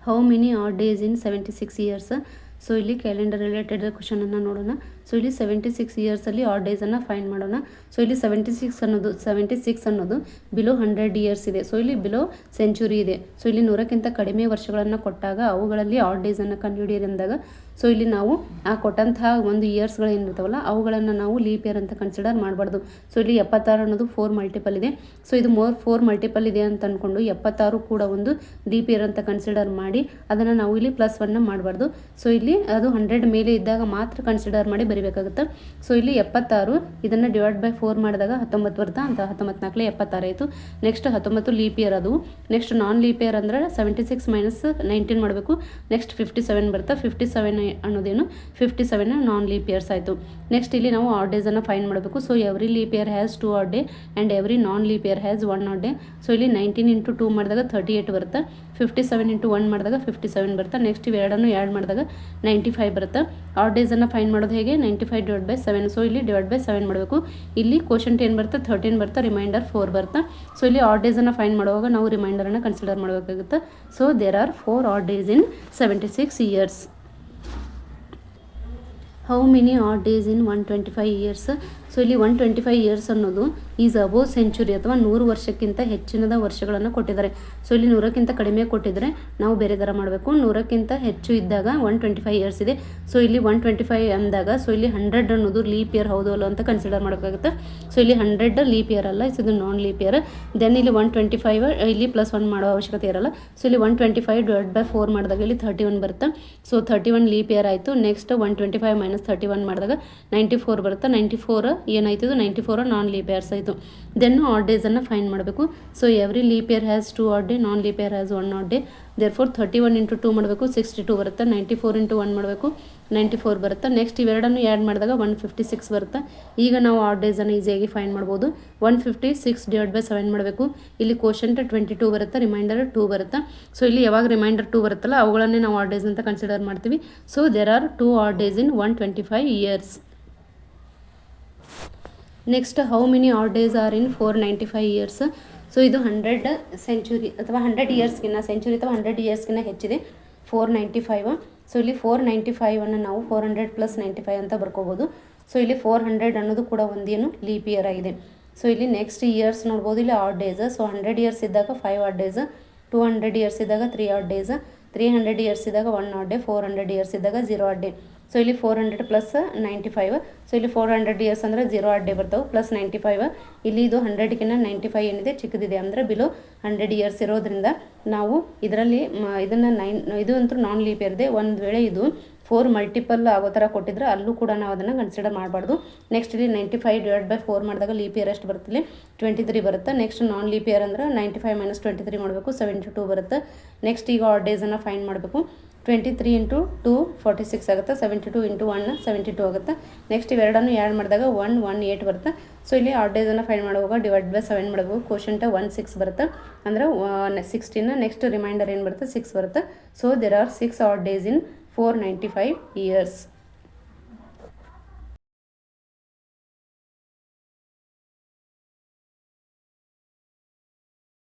How many odd days in 76 years. So ಇಲ್ಲಿ calendar related ಕ್ವಶನನ್ನು ನೋಡೋಣ. So ಇಲ್ಲಿ 76 ಇಯರ್ಸಲ್ಲಿ add ಡೇಸನ್ನು ಫೈಂಡ್ ಮಾಡೋಣ. ಸೊ ಇಲ್ಲಿ 76 ಅನ್ನೋದು ಬಿಲೋ 100 ಇಯರ್ಸ್ ಇದೆ. ಸೊ ಇಲ್ಲಿ ಬಿಲೋ ಸೆಂಚುರಿ ಇದೆ. ಸೊ ಇಲ್ಲಿ 100ಕ್ಕಿಂತ ಕಡಿಮೆ ವರ್ಷಗಳನ್ನು ಕೊಟ್ಟಾಗ ಅವುಗಳಲ್ಲಿ ಆಡ್ ಡೇಸನ್ನು ಕಂಡುಹಿಡಿಯಿರಿ ಅಂದಾಗ ಸೊ ಇಲ್ಲಿ ನಾವು ಆ ಕೊಟ್ಟಂತಹ ಒಂದು ಇಯರ್ಸ್ಗಳು ಏನಿರ್ತಾವಲ್ಲ ಅವುಗಳನ್ನು ನಾವು ಲೀಪ್ ಇಯರ್ ಅಂತ ಕನ್ಸಿಡರ್ ಮಾಡಬಾರ್ದು. ಸೊ ಇಲ್ಲಿ 76 ಅನ್ನೋದು 4 ಮಲ್ಟಿಪಲ್ ಇದೆ. ಸೊ ಇದು 4 ಮಲ್ಟಿಪಲ್ ಇದೆ ಅಂತ ಅಂದ್ಕೊಂಡು 76 ಕೂಡ ಒಂದು ಲೀಪ್ ಇಯರ್ ಅಂತ ಕನ್ಸಿಡರ್ ಮಾಡಿ ಅದನ್ನು ನಾವು ಇಲ್ಲಿ +1 ಮಾಡಬಾರ್ದು. ಸೊ ಇಲ್ಲಿ ಅದು 100 ಮೇಲೆ ಇದ್ದಾಗ ಮಾತ್ರ ಕನ್ಸಿಡರ್ ಮಾಡಿ ಬರೀಬೇಕಾಗುತ್ತೆ. ಸೊ ಇಲ್ಲಿ 76 ಇದನ್ನು /4 ಮಾಡಿದಾಗ 19 ಬರುತ್ತೆ ಅಂತ 19 76 ಆಯಿತು. ನೆಕ್ಸ್ಟ್ 19 ಲೀಪ್ ಇಯರ್ ಅದು. ನೆಕ್ಸ್ಟ್ ನಾನ್ ಲೀಪ್ ಇಯರ್ ಅಂದರೆ 76 - 19 ಮಾಡಬೇಕು. ನೆಕ್ಸ್ಟ್ 57 ಬರುತ್ತೆ. 57 ಅನ್ನೋದೇನು 57 ನಾನ್ ಲೀಪ್ ಇಯರ್ಸ್ ಆಯಿತು. ನೆಕ್ಸ್ಟ್ ಇಲ್ಲಿ ನಾವು ಆಡ್ ಡೇಸನ್ನು ಫೈಂಡ್ ಮಾಡಬೇಕು. So every leap year has 2 odd day and every non leap year has 1 odd day. So ಇಲ್ಲಿ 19 × 2 ಮಾಡಿದಾಗ 38 ಬರುತ್ತೆ. 57 × 1 ಮಾಡಿದಾಗ 57 ಬರುತ್ತೆ. ನೆಕ್ಸ್ಟ್ ಇವೆರಡನ್ನು ಆ್ಯಡ್ ಮಾಡಿದಾಗ 95 ಬರುತ್ತೆ. ಆಡ್ ಡೇಸನ್ನು ಫೈಂಡ್ ಮಾಡೋದು ಹೇಗೆ 95 / 7. ಸೊ ಇಲ್ಲಿ /7 ಮಾಡಬೇಕು. ಇಲ್ಲಿ ಕ್ವೋಷಂಟ್ ಏನು ಬರುತ್ತೆ 13 ಬರುತ್ತೆ. ರಿಮೈಂಡರ್ 4 ಬರುತ್ತೆ. ಸೊ ಇಲ್ಲಿ ಆಡ್ ಡೇಸನ್ನು ಫೈಂಡ್ ಮಾಡುವಾಗ ನಾವು ರಿಮೈಂಡರನ್ನು ಕನ್ಸಿಡರ್ ಮಾಡಬೇಕಾಗುತ್ತೆ. So there are 4 odd days in 76 years. How many odd days in 125 years. So ಇಲ್ಲಿ 125 ಇಯರ್ಸ್ ಅನ್ನೋದು ಈಸ್ ಅಬೋವ್ ಸೆಂಚುರಿ ಅಥವಾ 100 ವರ್ಷಕ್ಕಿಂತ ಹೆಚ್ಚಿನದ ವರ್ಷಗಳನ್ನು ಕೊಟ್ಟಿದ್ದಾರೆ. ಸೊ ಇಲ್ಲಿ 100ಕ್ಕಿಂತ ಕಡಿಮೆ ಕೊಟ್ಟಿದ್ದರೆ ನಾವು ಬೇರೆ ಥರ ಮಾಡಬೇಕು. 100ಕ್ಕಿಂತ ಹೆಚ್ಚು ಇದ್ದಾಗ 125 ಇಯರ್ಸ್ ಇದೆ. ಸೊ ಇಲ್ಲಿ 125 ಅಂದಾಗ ಸೊ ಇಲ್ಲಿ 100 ಅನ್ನೋದು ಲೀಪ್ ಇಯರ್ ಹೌದು ಅಲ್ಲ ಅಂತ ಕನ್ಸಿಡರ್ ಮಾಡಬೇಕಾಗುತ್ತೆ. ಸೊ ಇಲ್ಲಿ 100 ಲೀಪ್ ಇಯರ್ ಅಲ್ಲ, ಇದು ನಾನ್ ಲೀಪ್ ಇಯರ್. ದೆನ್ ಇಲ್ಲಿ 125 ಇಲ್ಲಿ +1 ಮಾಡೋ ಅವಶ್ಯಕತೆ ಇರಲ್ಲ. ಸೊ ಇಲ್ಲಿ 125 /4 ಮಾಡಿದಾಗ ಇಲ್ಲಿ 31 ಬರುತ್ತೆ. ಸೊ 31 ಲೀಪ್ ಇಯರ್ ಆಯಿತು. ನೆಕ್ಸ್ಟ್ 125 - 31 ಮಾಡಿದಾಗ 94 ಬರುತ್ತೆ. 94 ಏನಾಯ್ತು 94 ನಾನ್ ಲೀಪ್ ಇಯರ್ಸ್ ಆಯಿತು. ದೆನ್ ಆಡ್ ಡೇಸನ್ನು ಫೈಂಡ್ ಮಾಡಬೇಕು. So every leap year has 2 odd day, non leap year has 1 odd day. Therefore 31 × 2 ಮಾಡಬೇಕು 62 ಬರುತ್ತೆ. 94 × 1 ಮಾಡಬೇಕು 94 ಬರುತ್ತೆ. ನೆಕ್ಸ್ಟ್ ಇವೆರಡನ್ನು ಆ್ಯಡ್ ಮಾಡಿದಾಗ 156 ಬರುತ್ತೆ. ಈಗ ನಾವು ಆಡ್ ಡೇಸನ್ನು ಈಸಿಯಾಗಿ ಫೈಂಡ್ ಮಾಡ್ಬೋದು. 156 / 7 ಮಾಡಬೇಕು. ಇಲ್ಲಿ ಕ್ವೋಷಂಟ್ 22 ಬರುತ್ತೆ. ರಿಮೈಂಡರ್ 2 ಬರುತ್ತೆ. ಸೊ ಇಲ್ಲಿ ಯಾವಾಗ ರಿಮೈಂಡರ್ 2 ಬರುತ್ತಲ್ಲ ಅವುಗಳನ್ನೇ ನಾವು ಆಡ್ ಡೇಸ್ ಅಂತ ಕನ್ಸಿಡರ್ ಮಾಡ್ತೀವಿ. So there are 2 odd days in 125 years. Next how many odd days are in 495 years. So ಇದು 100 ಸೆಂಚುರಿ ಅಥವಾ 100 ಇಯರ್ಸ್ಗಿನ್ನ ಸೆಂಚುರಿ ಅಥವಾ 100 ಇಯರ್ಸ್ಗಿನ್ನ ಹೆಚ್ಚಿದೆ 495. ಸೊ ಇಲ್ಲಿ 495 ನಾವು 400 + 95 ಅಂತ ಬರ್ಕೋಬೋದು. ಸೊ ಇಲ್ಲಿ 400 ಅನ್ನೋದು ಕೂಡ ಒಂದೇನು ಲೀಪ್ ಇಯರ್ ಆಗಿದೆ. ಸೊ ಇಲ್ಲಿ ನೆಕ್ಸ್ಟ್ ಇಯರ್ಸ್ ನೋಡ್ಬೋದು. ಇಲ್ಲಿ ಆಡ್ ಡೇಸ್. ಸೊ 100 ಇಯರ್ಸ್ ಇದ್ದಾಗ 5 ಆಡ್ ಡೇಸ್, 200 ಇಯರ್ಸ್ ಇದ್ದಾಗ 3 ಆಡ್ ಡೇಸ್, 300 ಇಯರ್ಸ್ ಇದ್ದಾಗ 1 ಆಡ್ ಡೇ, 400 ಇಯರ್ಸ್ ಇದ್ದಾಗ 0 ಆಡ್ ಡೇ. ಸೊ ಇಲ್ಲಿ 400 + 95. ಸೊ ಇಲ್ಲಿ 400 ಇಯರ್ಸ್ ಅಂದರೆ 0 ಆಡ್ ಡೇ ಬರ್ತಾವೆ +95. ಇಲ್ಲಿ ಇದು 100ಕ್ಕಿಂತ 95 ಏನಿದೆ ಚಿಕ್ಕದಿದೆ ಅಂದರೆ ಬಿಲೋ 100 ಇಯರ್ಸ್ ಇರೋದ್ರಿಂದ ನಾವು ಇದರಲ್ಲಿ ಇದನ್ನು ಇದು ಅಂತೂ ನಾನ್ ಲೀಪ್ ಇಯರ್ ಇದೆ. ಒಂದು ವೇಳೆ ಇದು 4 ಮಲ್ಟಿಪಲ್ ಆಗೋ ಥರ ಕೊಟ್ಟಿದ್ರೆ ಅಲ್ಲೂ ಕೂಡ ನಾವು ಅದನ್ನು ಕನ್ಸಿಡರ್ ಮಾಡಬಾರ್ದು. ನೆಕ್ಸ್ಟ್ ಇಲ್ಲಿ 95 /4 ಮಾಡಿದಾಗ ಲೀಪ್ ಇಯರ್ ಎಷ್ಟು ಬರುತ್ತೆ ಇಲ್ಲಿ 23 ಬರುತ್ತೆ. ನೆಕ್ಸ್ಟ್ ನಾನ್ ಲೀಪ್ ಇಯರ್ ಅಂದರೆ 95 - 23 ಮಾಡಬೇಕು 72 ಬರುತ್ತೆ. ನೆಕ್ಸ್ಟ್ ಈಗ ಆಡ್ ಡೇಸನ್ನು ಫೈಂಡ್ ಮಾಡಬೇಕು. 23 × 2 46 ಆಗುತ್ತೆ. 72 × 1 72 ಆಗುತ್ತೆ. ನೆಕ್ಸ್ಟ್ ಇವೆರಡನ್ನು ಆ್ಯಡ್ ಮಾಡಿದಾಗ 118 ಬರುತ್ತೆ. ಸೊ ಇಲ್ಲಿ ಆಡ್ ಡೇಸನ್ನು ಫೈಂಡ್ ಮಾಡುವಾಗ /7 ಮಾಡಬೇಕು. ಕ್ವೋಷಂಟ್ 16 ಬರುತ್ತೆ ಅಂದರೆ 16. ನೆಕ್ಸ್ಟ್ ರಿಮೈಂಡರ್ ಏನು ಬರುತ್ತೆ 6 ಬರುತ್ತೆ. So there are 6 odd days in 495 years.